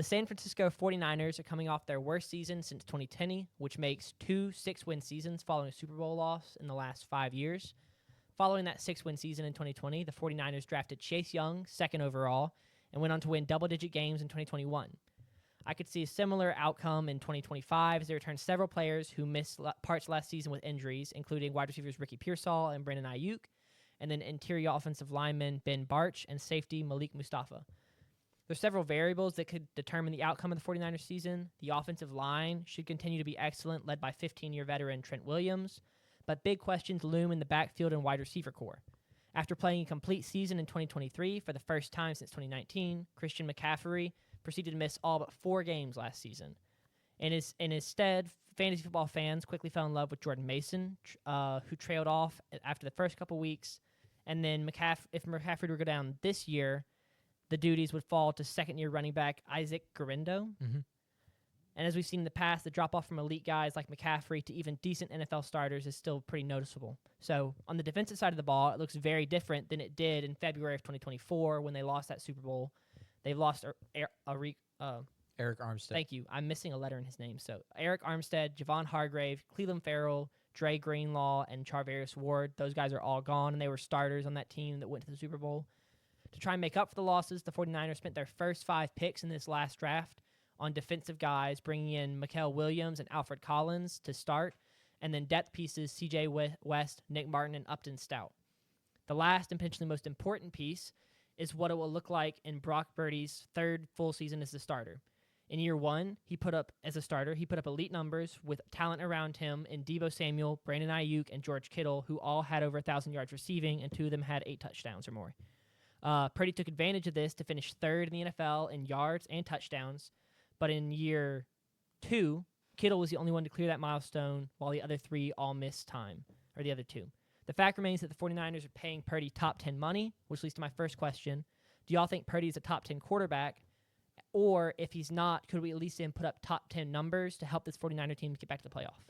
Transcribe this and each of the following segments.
The San Francisco 49ers are coming off their worst season since 2010, which makes 2 6-win seasons following a Super Bowl loss in the last 5 years. Following that 6-win season in 2020, the 49ers drafted Chase Young, second overall, and went on to win double-digit games in 2021. I could see a similar outcome in 2025 as they return several players who missed parts last season with injuries, including wide receivers Ricky Pearsall and Brandon Ayuk, and then interior offensive linemen Ben Barch and safety Malik Mustafa. There's several variables that could determine the outcome of the 49ers season. The offensive line should continue to be excellent, led by 15-year veteran Trent Williams, but big questions loom in the backfield and wide receiver core. After playing a complete season in 2023 for the first time since 2019, Christian McCaffrey proceeded to miss all but 4 games last season. In his stead, fantasy football fans quickly fell in love with Jordan Mason, who trailed off after the first couple weeks. And then if McCaffrey were to go down this year, the duties would fall to second-year running back Isaac Guerendo. Mm-hmm. And as we've seen in the past, the drop-off from elite guys like McCaffrey to even decent NFL starters is still pretty noticeable. So on the defensive side of the ball, it looks very different than it did in February of 2024 when they lost that Super Bowl. They've lost Eric Armstead. Thank you. I'm missing a letter in his name. So Eric Armstead, Javon Hargrave, Cleveland Farrell, Dre Greenlaw, and Charvarius Ward. Those guys are all gone, and they were starters on that team that went to the Super Bowl. To try and make up for the losses, the 49ers spent their first 5 picks in this last draft on defensive guys, bringing in Mikael Williams and Alfred Collins to start, and then depth pieces C.J. West, Nick Martin, and Upton Stout. The last and potentially most important piece is what it will look like in Brock Purdy's third full season as the starter. In year 1, he put up elite numbers with talent around him in Deebo Samuel, Brandon Ayuk, and George Kittle, who all had over 1,000 yards receiving, and 2 of them had 8 touchdowns or more. Purdy took advantage of this to finish third in the NFL in yards and touchdowns, but in year 2, Kittle was the only one to clear that milestone, while the other 3 all missed time, or the other 2. The fact remains that the 49ers are paying Purdy top 10 money, which leads to my first question. Do y'all think Purdy is a top 10 quarterback? Or if he's not, could we at least see him put up top 10 numbers to help this 49er team get back to the playoff?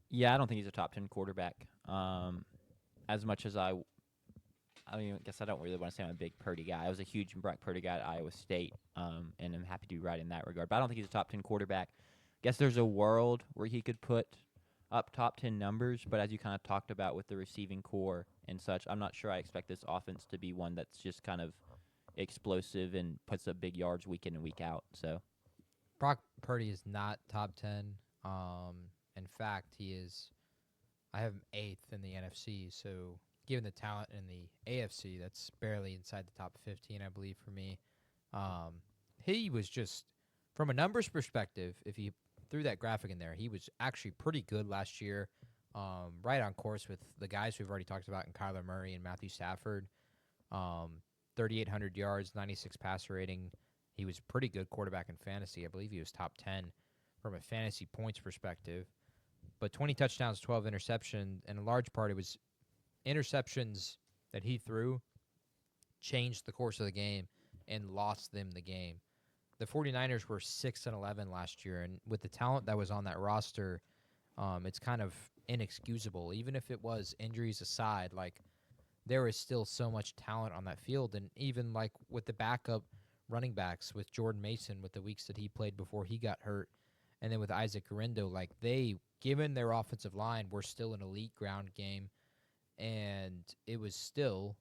Yeah, I don't think he's a top 10 quarterback. As much as I guess I don't really want to say I'm a big Purdy guy. I was a huge Brock Purdy guy at Iowa State, and I'm happy to be right in that regard. But I don't think he's a top 10 quarterback. Guess there's a world where he could put up top 10 numbers, but as you kind of talked about with the receiving core and such, I'm not sure I expect this offense to be one that's just kind of explosive and puts up big yards week in and week out. So Brock Purdy is not top 10. In fact, he is. I have him 8th in the NFC, so given the talent in the AFC, that's barely inside the top 15, I believe, for me. He was just, from a numbers perspective, if you threw that graphic in there, he was actually pretty good last year, right on course with the guys we've already talked about in Kyler Murray and Matthew Stafford. 3,800 yards, 96 passer rating. He was a pretty good quarterback in fantasy. I believe he was top 10 from a fantasy points perspective. But 20 touchdowns, 12 interceptions, and in large part it was interceptions that he threw changed the course of the game and lost them the game. The 49ers were 6-11 last year, and with the talent that was on that roster, it's kind of inexcusable. Even if it was injuries aside, like, there is still so much talent on that field, and even like with the backup running backs, with Jordan Mason, with the weeks that he played before he got hurt, and then with Isaac Guerendo, like, they, given their offensive line, were still an elite ground game, and it was still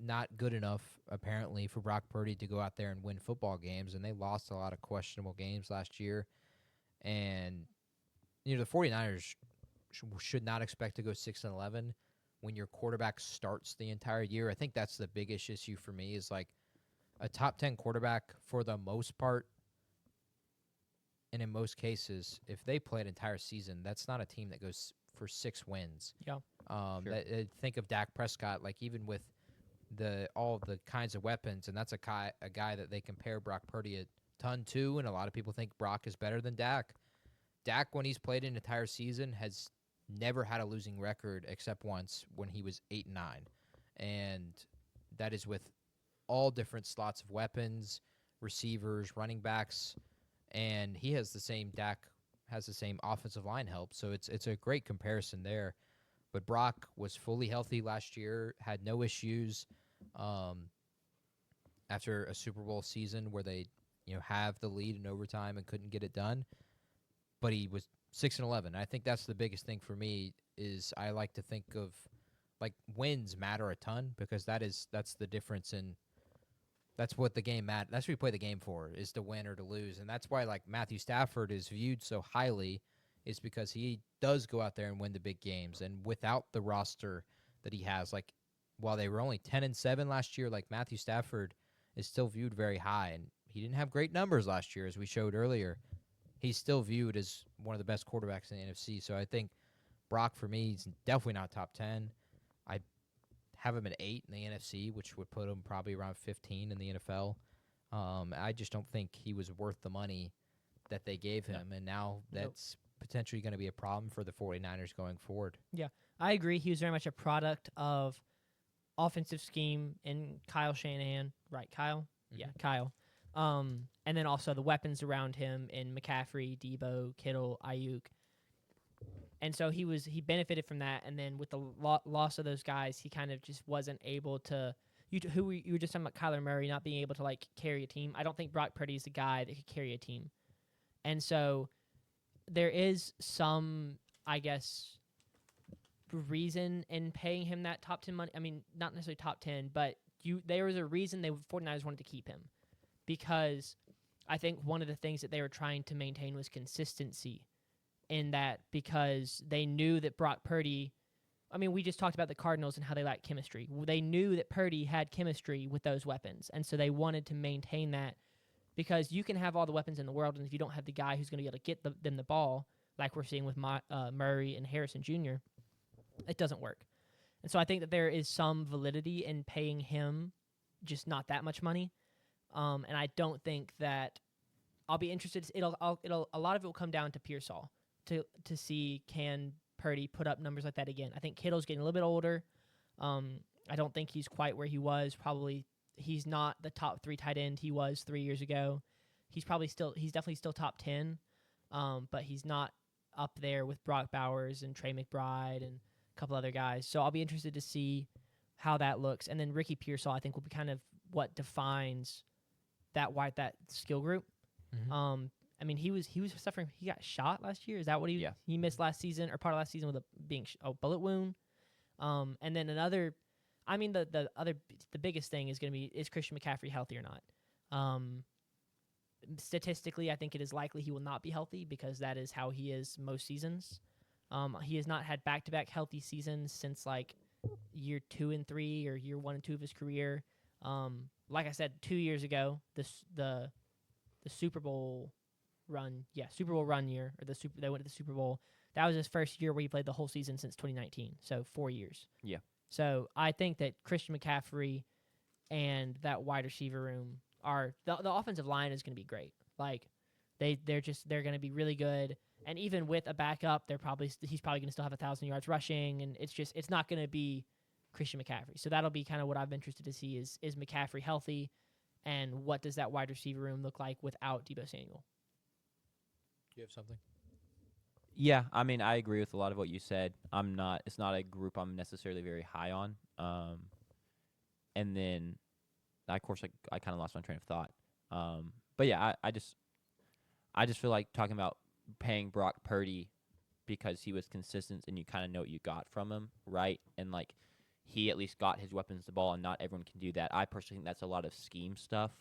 not good enough, apparently, for Brock Purdy to go out there and win football games, and they lost a lot of questionable games last year. And, the 49ers should not expect to go 6-11 when your quarterback starts the entire year. I think that's the biggest issue for me, is like a top 10 quarterback for the most part, and in most cases, if they play an entire season, that's not a team that goes for 6 wins. Yeah. Sure. Think of Dak Prescott, like, even with all the kinds of weapons, and that's a guy that they compare Brock Purdy a ton to, and a lot of people think Brock is better than Dak. Dak, when he's played an entire season, has never had a losing record except once, when he was 8-9, and that is with all different slots of weapons, receivers, running backs, and Dak has the same offensive line help, so it's a great comparison there. But Brock was fully healthy last year, had no issues after a Super Bowl season where they have the lead in overtime and couldn't get it done. But he was 6-11. I think that's the biggest thing for me is I like to think of like wins matter a ton because that's the difference in that's what the game that's what we play the game for is to win or to lose. And that's why like Matthew Stafford is viewed so highly is because he does go out there and win the big games. And without the roster that he has, like while they were only 10-7 last year, like Matthew Stafford is still viewed very high. And he didn't have great numbers last year, as we showed earlier. He's still viewed as one of the best quarterbacks in the NFC. So I think Brock, for me, is definitely not top 10. I have him at 8 in the NFC, which would put him probably around 15 in the NFL. I just don't think he was worth the money that they gave him. And now that's potentially going to be a problem for the 49ers going forward. Yeah, I agree. He was very much a product of offensive scheme in Kyle Shanahan. Right, Kyle? Mm-hmm. Yeah, Kyle. And then also the weapons around him in McCaffrey, Debo, Kittle, Ayuk. And so he benefited from that. And then with the loss of those guys, he kind of just wasn't able to. You were just talking about Kyler Murray not being able to like carry a team. I don't think Brock Purdy is the guy that could carry a team. And so there is some, I guess, reason in paying him that top 10 money. I mean, not necessarily top 10, but there was a reason the 49ers wanted to keep him. Because I think one of the things that they were trying to maintain was consistency in that because they knew that Brock Purdy, I mean, we just talked about the Cardinals and how they lack chemistry. They knew that Purdy had chemistry with those weapons, and so they wanted to maintain that because you can have all the weapons in the world, and if you don't have the guy who's going to be able to get them the ball, like we're seeing with Murray and Harrison Jr., it doesn't work. And so I think that there is some validity in paying him just not that much money. And I don't think that I'll be interested. A lot of it will come down to Pearsall to see can Purdy put up numbers like that again. I think Kittle's getting a little bit older. I don't think he's quite where he was. Probably he's not the top 3 tight end he was 3 years ago. He's definitely still top 10, but he's not up there with Brock Bowers and Trey McBride and a couple other guys. So I'll be interested to see how that looks. And then Ricky Pearsall, I think, will be kind of what defines that skill group. Mm-hmm. I mean, he was suffering. He got shot last year. Is that what he missed last season or part of last season with a bullet wound? And then another. I mean, the biggest thing is going to be is Christian McCaffrey healthy or not? Statistically, I think it is likely he will not be healthy because that is how he is most seasons. He has not had back-to-back healthy seasons since like year 2 and 3 or year 1 and 2 of his career. Like I said, 2 years ago, the Super Bowl run year, or they went to the Super Bowl. That was his first year where he played the whole season since 2019, so 4 years. Yeah. So I think that Christian McCaffrey and that wide receiver room are the offensive line is going to be great. Like they're going to be really good, and even with a backup, he's probably going to still have 1,000 yards rushing, and it's not going to be Christian McCaffrey. So that'll be kind of what I'm interested to see is McCaffrey healthy, and what does that wide receiver room look like without Deebo Samuel? Do you have something? yeah, I mean, I agree with a lot of what you said. It's not a group I'm necessarily very high on. And then, of course, I kind of lost my train of thought. But yeah, I just feel like talking about paying Brock Purdy because he was consistent and you kind of know what you got from him, right? And like he at least got his weapons the ball, and not everyone can do that. I personally think that's a lot of scheme stuff.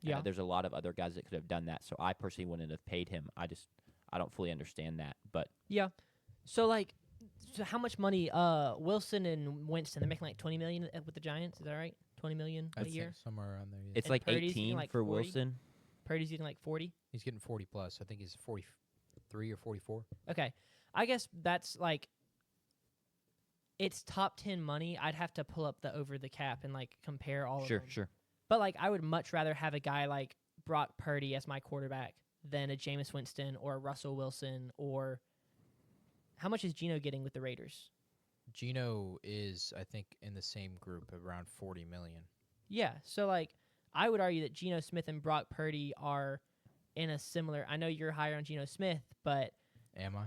Yeah, there's a lot of other guys that could have done that. So I personally wouldn't have paid him. I don't fully understand that, but yeah. So how much money? Wilson and Winston, they're making like $20 million with the Giants. Is that right? $20 million a year. Think somewhere around there. Yeah. it's And like Purdy's 18 getting like for 40? Wilson. Purdy's getting like 40. He's getting 40 plus. I think he's 43 or 44. Okay, I guess that's like it's top 10 money. I'd have to pull up the over the cap and like compare all of them. Sure. But like I would much rather have a guy like Brock Purdy as my quarterback than a Jameis Winston or a Russell Wilson or how much is Geno getting with the Raiders? Geno is, I think, in the same group around 40 million. Yeah, so like I would argue that Geno Smith and Brock Purdy are in a similar. I know you're higher on Geno Smith, but Am I?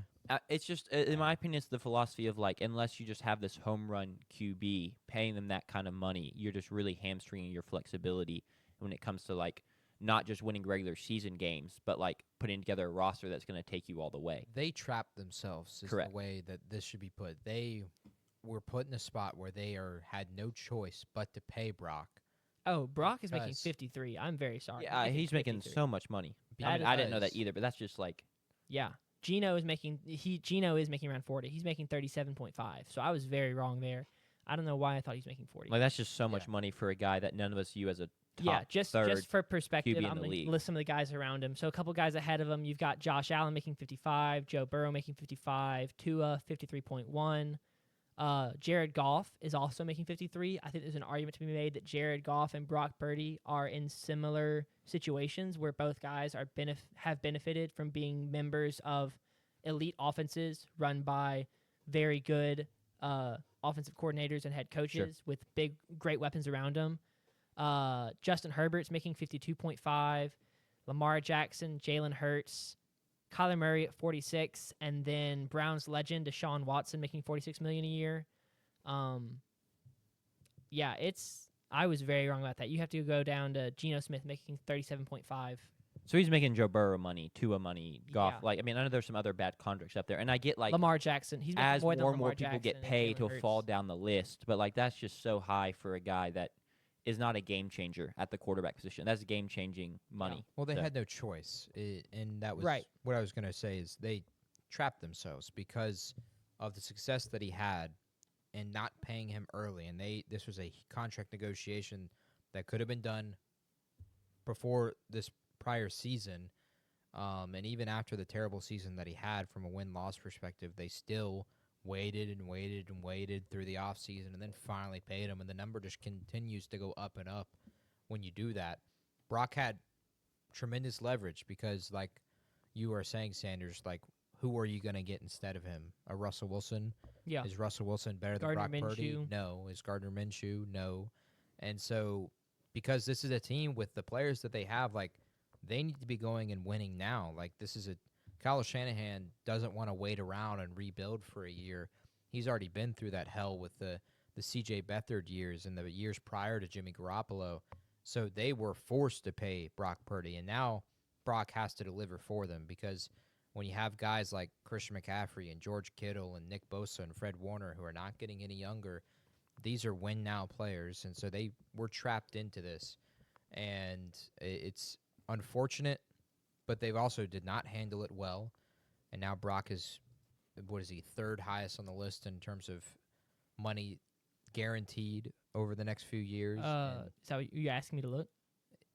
It's just, in my opinion, it's the philosophy of like, unless you just have this home run QB, paying them that kind of money, you're just really hamstringing your flexibility when it comes to like not just winning regular season games, but like putting together a roster that's going to take you all the way. They trapped themselves is Correct. the way that this should be put. They were put in a spot where they had no choice but to pay Brock. Oh, Brock is making Because- 53. I'm very sorry. Yeah, he's making 53. so much money. That I didn't know that because- either, but that's just like Yeah. Gino is making around 40. He's making 37.5. So I was very wrong there. I don't know why I thought he was making 40. that's just so much Yeah. money for a guy that none of us view as a top Yeah, just third. for perspective, QB in I'm the going to league. list some of the guys around him. So a couple guys ahead of him, you've got Josh Allen making 55, Joe Burrow making 55, Tua 53.1. Jared Goff is also making 53. I think there's an argument to be made that Jared Goff and Brock Purdy are in similar situations where both guys are have benefited from being members of elite offenses run by very good offensive coordinators and head coaches with great weapons around them. Justin Herbert's making 52.5, Lamar Jackson, Jalen Hurts, Kyler Murray at 46, and then Browns legend Deshaun Watson making $46 million a year. I was very wrong about that. You have to go down to Geno Smith making 37.5. So he's making Joe Burrow money, Tua money, Goff. Yeah. Like, I mean, I know there's some other bad contracts up there, and I get like Lamar Jackson, he's making as more than more and Lamar more people Jackson get and paid, Jalen he'll Hurts. fall down the list. But like, that's just so high for a guy that is not a game changer at the quarterback position. That's game changing money. Well, they So- had no choice, and that was Right. what I was going to say is they trapped themselves because of the success that he had and not paying him early. And this was a contract negotiation that could have been done before this prior season. And even after the terrible season that he had from a win-loss perspective, they still waited and waited and waited through the offseason and then finally paid him. And the number just continues to go up and up when you do that. Brock had tremendous leverage because, like you were saying, Sanders, like, who are you going to get instead of him? A Russell Wilson? Yeah. Is Russell Wilson better than Gardner Brock Purdy? Minshew. No. Is Gardner Minshew? No. And so, because this is a team with the players that they have, like, they need to be going and winning now. Like, this is Kyle Shanahan doesn't want to wait around and rebuild for a year. He's already been through that hell with the C.J. Beathard years and the years prior to Jimmy Garoppolo. So they were forced to pay Brock Purdy, and now Brock has to deliver for them because when you have guys like Christian McCaffrey and George Kittle and Nick Bosa and Fred Warner who are not getting any younger, these are win-now players, and so they were trapped into this. And it's unfortunate, but they've also did not handle it well. And now Brock is, what is he, third highest on the list in terms of money guaranteed over the next few years. And Is that what you're asking me to look?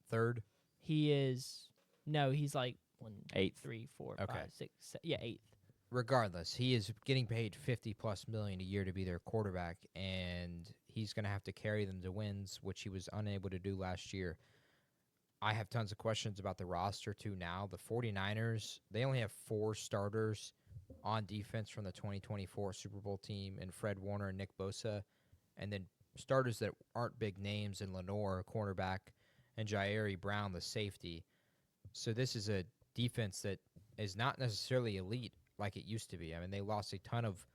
third? He is, no, he's like 1, Eighth. 3, 4, Okay. 5, 6, 7, yeah, eighth. Regardless, he is getting paid $50+ million a year to be their quarterback, and he's going to have to carry them to wins, which he was unable to do last year. I have tons of questions about the roster, too, now. The 49ers, they only have 4 starters on defense from the 2024 Super Bowl team, and Fred Warner and Nick Bosa, and then starters that aren't big names in Lenore, a cornerback, and Jairi Brown, the safety. So this is a defense that is not necessarily elite like it used to be. I mean, they lost a ton of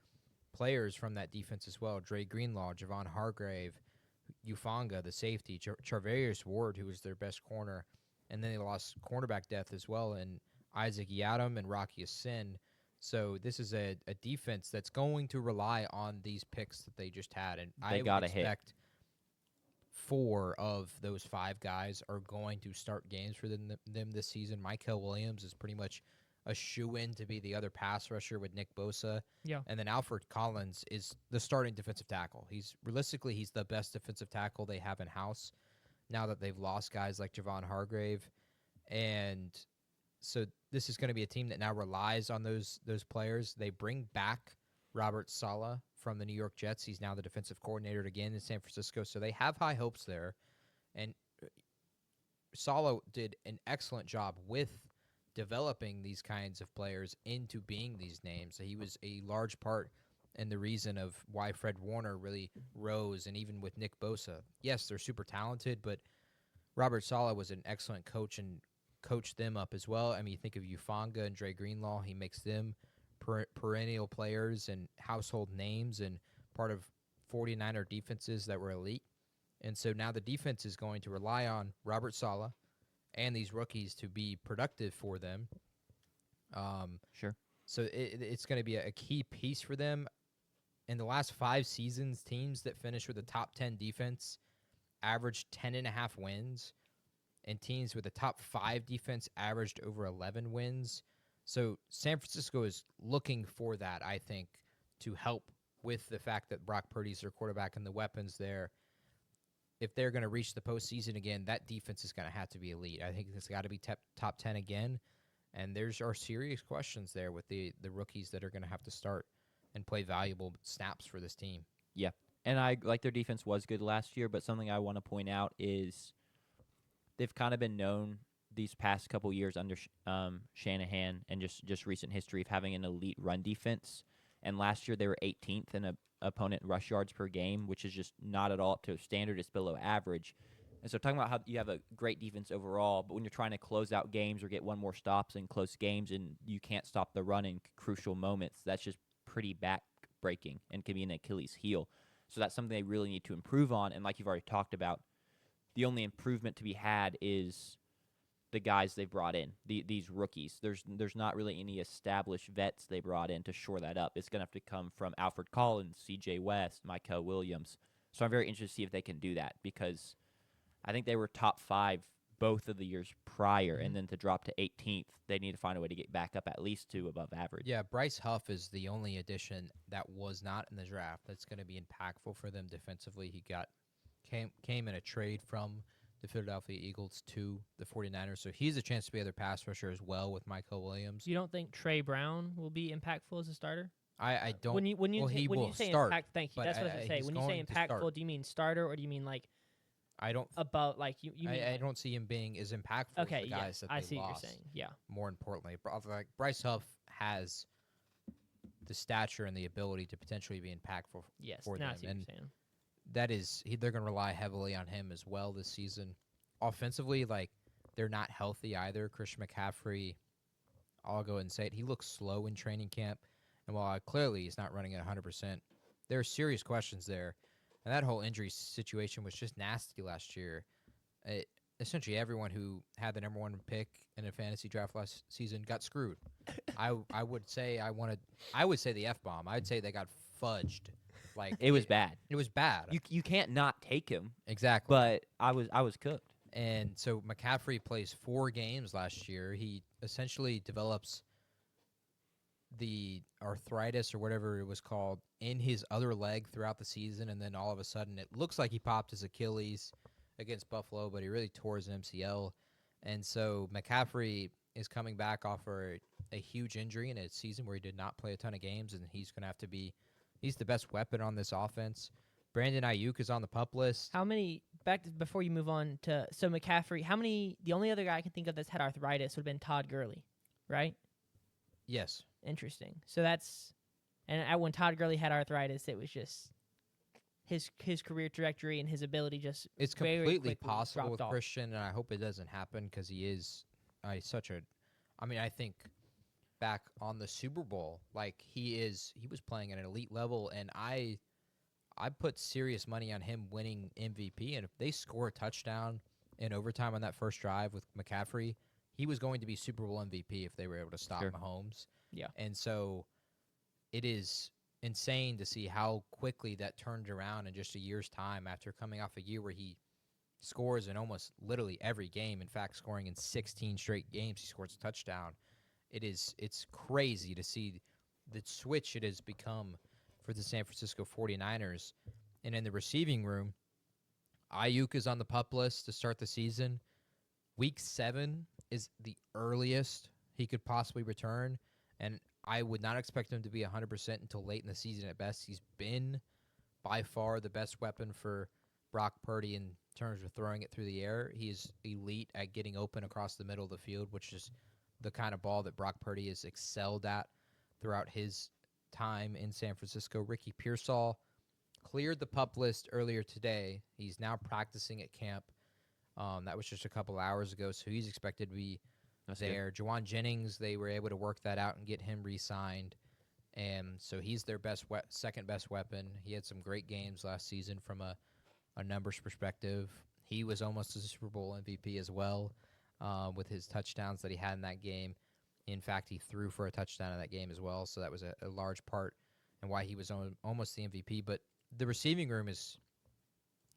players from that defense as well. Dre Greenlaw, Javon Hargrave, Ufanga, the safety, Charvarius Ward, who was their best corner. And then they lost cornerback depth as well, and Isaac Yiadom and Rocky Sin. So this is a defense that's going to rely on these picks that they just had. And They I gotta would hit. expect 4 of those 5 guys are going to start games for them this season. Mykal Williams is pretty much a shoe-in to be the other pass rusher with Nick Bosa. Yeah. And then Alfred Collins is the starting defensive tackle. He's the best defensive tackle they have in-house now that they've lost guys like Javon Hargrave. And so this is going to be a team that now relies on those players. They bring back Robert Saleh from the New York Jets. He's now the defensive coordinator again in San Francisco. So they have high hopes there. And Saleh did an excellent job with developing these kinds of players into being these names. So he was a large part in the reason of why Fred Warner really rose, and even with Nick Bosa. Yes, they're super talented, but Robert Saleh was an excellent coach and coached them up as well. I mean, you think of Ufanga and Dre Greenlaw. He makes them perennial players and household names and part of 49er defenses that were elite. And so now the defense is going to rely on Robert Saleh and these rookies to be productive for them. Sure. So it's going to be a key piece for them. In the last 5 seasons, teams that finished with a top 10 defense averaged 10.5 wins, and teams with a top 5 defense averaged over 11 wins. So San Francisco is looking for that, I think, to help with the fact that Brock Purdy's their quarterback and the weapons there. If they're going to reach the postseason again, that defense is going to have to be elite. I think it's got to be top 10 again. And there's our serious questions there with the rookies that are going to have to start and play valuable snaps for this team. Yeah. And I like their defense was good last year, but something I want to point out is they've kind of been known these past couple years under Shanahan and just recent history of having an elite run defense. And last year they were 18th in opponent rush yards per game, which is just not at all up to a standard. It's below average. And so talking about how you have a great defense overall, but when you're trying to close out games or get one more stops in close games and you can't stop the run in crucial moments, that's just pretty back-breaking and can be an Achilles heel. So that's something they really need to improve on. And like you've already talked about, the only improvement to be had is the guys they brought in, these rookies. There's not really any established vets they brought in to shore that up. It's going to have to come from Alfred Collins, C.J. West, Micah Williams. So I'm very interested to see if they can do that because I think they were top 5 both of the years prior, and then to drop to 18th, they need to find a way to get back up at least to above average. Yeah, Bryce Huff is the only addition that was not in the draft that's going to be impactful for them defensively. He came in a trade from the Philadelphia Eagles to the 49ers, so he's a chance to be other pass rusher as well with Michael Williams. You don't think Trey Brown will be impactful as a starter? I don't. When you say start, impact, thank you. That's what I was gonna say. When you say impactful, do you mean starter or do you mean like? I don't. About like you. Mean I don't see him being as impactful as the guys that they I see lost. what you're saying. Yeah. More importantly, like Bryce Huff has the stature and the ability to potentially be impactful Yes. for Now them, I see what and you're saying. that is they're going to rely heavily on him as well this season. Offensively, like they're not healthy either. Christian McCaffrey, I'll go ahead and say it. He looks slow in training camp, and while clearly he's not running at 100%, there are serious questions there. And that whole injury situation was just nasty last year. Essentially, everyone who had the number 1 pick in a fantasy draft last season got screwed. I would say the F-bomb. I'd say they got fudged. Like It was bad. It was bad. You can't not take him. Exactly. But I was cooked. And so McCaffrey plays 4 games last year. He essentially develops the arthritis or whatever it was called in his other leg throughout the season, and then all of a sudden it looks like he popped his Achilles against Buffalo, but he really tore his MCL. And so McCaffrey is coming back off a huge injury in a season where he did not play a ton of games, and he's going to have to be – he's the best weapon on this offense. Brandon Ayuk is on the PUP list. How many before you move on to McCaffrey? The only other guy I can think of that's had arthritis would have been Todd Gurley, right? Yes. Interesting. So that's when Todd Gurley had arthritis, it was just his career trajectory and his ability just it's very completely quickly possible with dropped off. Christian, and I hope it doesn't happen because he is such a. I mean, I think back on the Super Bowl, like he was playing at an elite level, and I put serious money on him winning MVP. And if they score a touchdown in overtime on that first drive with McCaffrey, he was going to be Super Bowl MVP if they were able to stop Mahomes. Yeah. And so it is insane to see how quickly that turned around in just a year's time after coming off a year where he scores in almost literally every game. In fact, scoring in 16 straight games, he scores a touchdown. It's crazy to see the switch it has become for the San Francisco 49ers. And in the receiving room, Ayuk is on the PUP list to start the season. Week 7 is the earliest he could possibly return, and I would not expect him to be 100% until late in the season at best. He's been by far the best weapon for Brock Purdy in terms of throwing it through the air. He is elite at getting open across the middle of the field, which is the kind of ball that Brock Purdy has excelled at throughout his time in San Francisco. Ricky Pearsall cleared the PUP list earlier today. He's now practicing at camp. That was just a couple hours ago, so he's expected to be there. Juwan Jennings, they were able to work that out and get him re-signed, and so he's their second best weapon. He had some great games last season from a numbers perspective. He was almost a Super Bowl MVP as well. with his touchdowns that he had in that game. In fact, he threw for a touchdown in that game as well, so that was a large part and why he was almost the MVP. But the receiving room is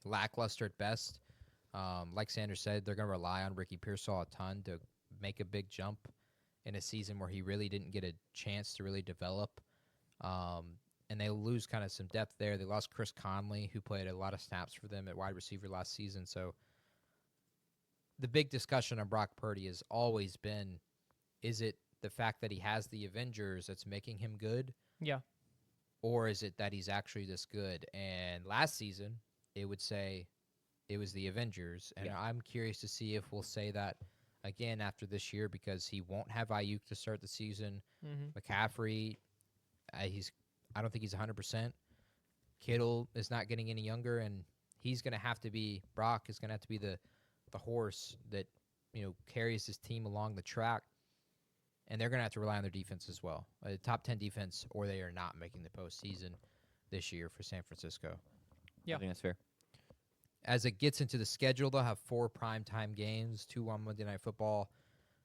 lackluster at best. Like Sanders said, they're going to rely on Ricky Pearsall a ton to make a big jump in a season where he really didn't get a chance to really develop. And they lose kind of some depth there. They lost Chris Conley, who played a lot of snaps for them at wide receiver last season. So the big discussion on Brock Purdy has always been, is it the fact that he has the Avengers that's making him good? Yeah. Or is it that he's actually this good? And last season, it would say it was the Avengers. And I'm curious to see if we'll say that again after this year, because he won't have Ayuk to start the season. McCaffrey, I don't think he's 100%. Kittle is not getting any younger, and he's going to have to be, Brock is going to have to be the horse that, carries his team along the track. And they're going to have to rely on their defense as well. A top 10 defense, or they are not making the postseason this year for San Francisco. I think that's fair. As it gets into the schedule, they'll have 4 primetime games, 2 on Monday Night Football,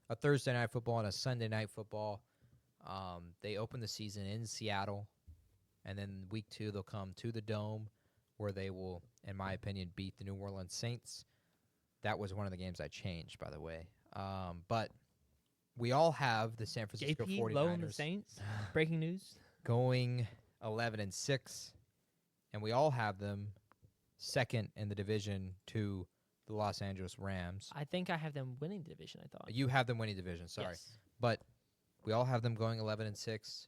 a Thursday Night Football, and a Sunday Night Football. They open the season in Seattle, and then week 2 they'll come to the Dome, where they will, in my opinion, beat the New Orleans Saints. That was one of the games I changed, by the way. But we all have the San Francisco JP 49ers low on the Saints. Breaking news. going 11-6, and we all have them second in the division to the Los Angeles Rams. I think I have them winning the division, I thought. You have them winning division, sorry. Yes. But we all have them going 11-6.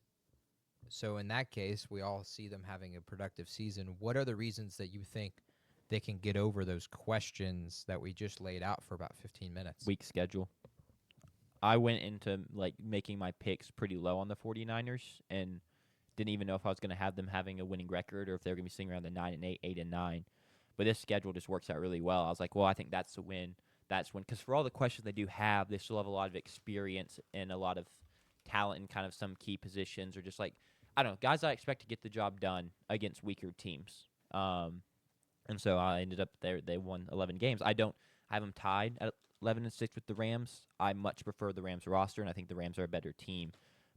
So in that case, we all see them having a productive season. What are the reasons that you think they can get over those questions that we just laid out for about 15 minutes? Weak schedule. I went into making my picks pretty low on the 49ers and didn't even know if I was going to have them having a winning record or if they were going to be sitting around the 9-8, 8-9. But this schedule just works out really well. I was like, well, I think that's a win. That's when, because for all the questions they do have, they still have a lot of experience and a lot of talent in kind of some key positions, or just I don't know, guys I expect to get the job done against weaker teams. And so I ended up there. They won 11 games. I don't have them tied at 11-6 with the Rams. I much prefer the Rams roster, and I think the Rams are a better team.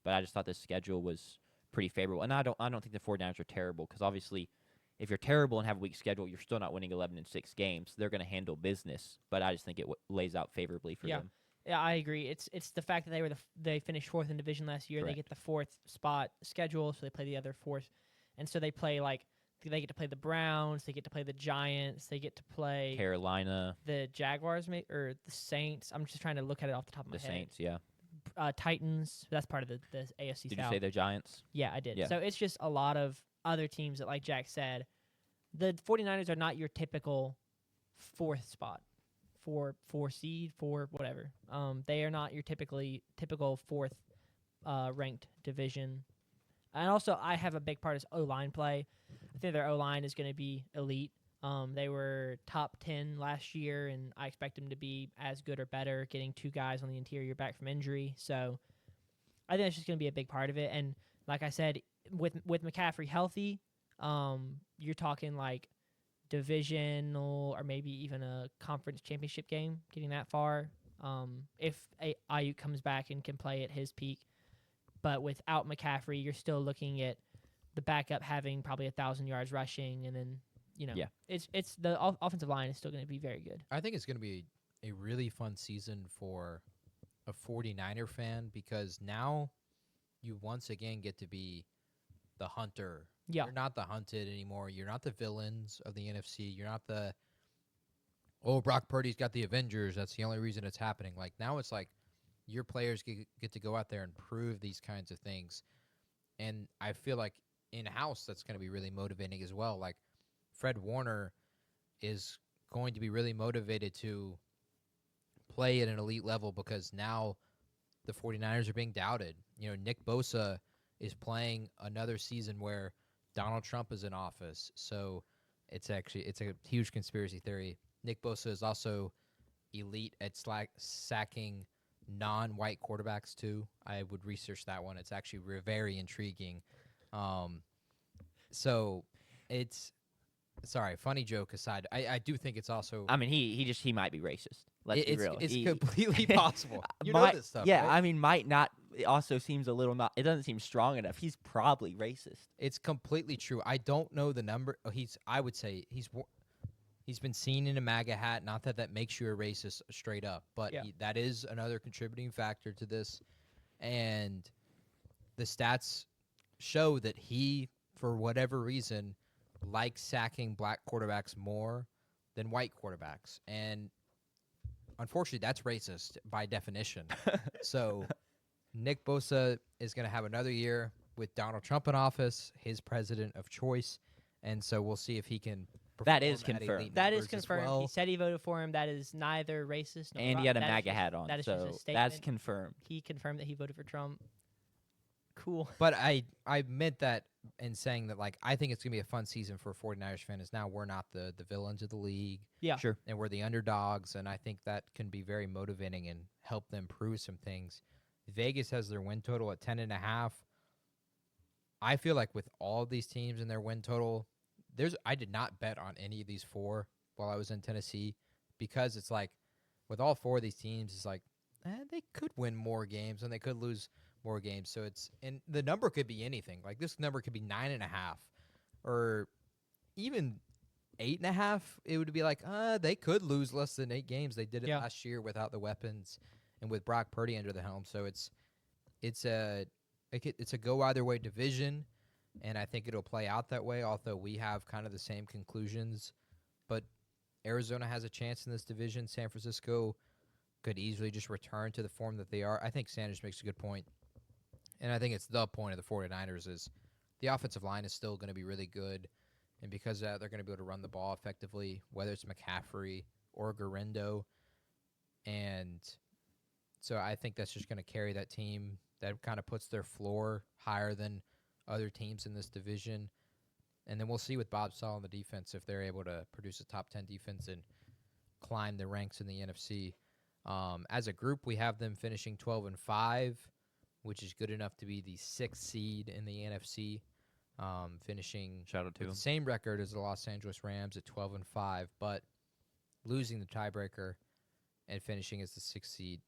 But I just thought this schedule was pretty favorable. And I don't think the 49ers are terrible, because obviously if you're terrible and have a weak schedule, you're still not winning 11-6 games. They're going to handle business, but I just think it lays out favorably for them. Yeah, I agree. It's the fact that they finished 4th in division last year. Correct. They get the 4th spot schedule, so they play the other 4th, and so they play they get to play the Browns, they get to play the Giants, they get to play Carolina, the Jaguars, or the Saints. I'm just trying to look at it off the top of my the head. Saints, yeah. Titans. That's part of the AFC Did South. you say the Giants? Yeah, I did. Yeah. So it's just a lot of other teams that, like Jack said, the 49ers are not your typical 4th spot, 4 seed, 4 whatever. They are not your typical 4th ranked division. And also, I have a big part is O-line play. I think their O-line is going to be elite. They were top 10 last year, and I expect them to be as good or better, getting 2 guys on the interior back from injury. So I think that's just going to be a big part of it. And like I said, with McCaffrey healthy, you're talking divisional or maybe even a conference championship game, getting that far. If Ayuk comes back and can play at his peak. But without McCaffrey, you're still looking at the backup having probably 1,000 yards rushing, and then it's the offensive line is still going to be very good. I think it's going to be a really fun season for a 49er fan, because now you once again get to be the hunter. Yeah. You're not the hunted anymore. You're not the villains of the NFC. You're not Brock Purdy's got the Avengers. That's the only reason it's happening. Now it's your players get to go out there and prove these kinds of things. And I feel like in-house that's going to be really motivating as well. Fred Warner is going to be really motivated to play at an elite level, because now the 49ers are being doubted. Nick Bosa is playing another season where Donald Trump is in office. So it's a huge conspiracy theory. Nick Bosa is also elite at sacking non-white quarterbacks too. I would research that one. It's actually very intriguing. So it's sorry, funny joke aside, I do think it's also I mean, he might be racist. Let's be real. it's He- completely possible. You know might, this stuff, yeah, right? I mean, might not. It also seems a little not. It doesn't seem strong enough. He's probably racist. It's completely true. I don't know the number. I would say he's been seen in a MAGA hat. Not that that makes you a racist straight up, but Yeah. that is another contributing factor to this. And the stats show that he, for whatever reason, likes sacking black quarterbacks more than white quarterbacks. And unfortunately, that's racist by definition. So Nick Bosa is going to have another year with Donald Trump in office, his president of choice. And so we'll see if he can That is perform at confirmed. elite That is numbers as confirmed. well. He said he voted for him. That is neither racist nor And he had a that is MAGA just- hat on. that is just a So that's statement. confirmed. He confirmed that he voted for Trump. Cool. But I meant that in saying that, like, I think it's going to be a fun season for 49ers fans. Now we're not the villains of the league, Yeah. Sure. and we're the underdogs, and I think that can be very motivating and help them prove some things. Vegas has their win total at 10.5. I feel like with all these teams and their win total, I did not bet on any of these four while I was in Tennessee, because it's like with all four of these teams, it's like they could win more games and they could lose more games. So and the number could be anything. Like this number could be 9.5 or even 8.5. It would be like they could lose less than 8 games. They did it Yeah. last year without the weapons and with Brock Purdy under the helm. So it's a go either way division, and I think it'll play out that way. Although we have kind of the same conclusions, but Arizona has a chance in this division. San Francisco could easily just return to the form that they are. I think Sanders makes a good point, and I think it's the point of the 49ers is the offensive line is still going to be really good, and because of that, they're going to be able to run the ball effectively, whether it's McCaffrey or Garendo, and so I think that's just going to carry that team. That kind of puts their floor higher than other teams in this division. And then we'll see with Bob Sala on the defense if they're able to produce a top 10 defense and climb the ranks in the NFC. As a group, we have them finishing 12-5, which is good enough to be the 6th seed in the NFC, finishing Shout out to with him. the same record as the Los Angeles Rams at 12-5, but losing the tiebreaker and finishing as the 6th seed.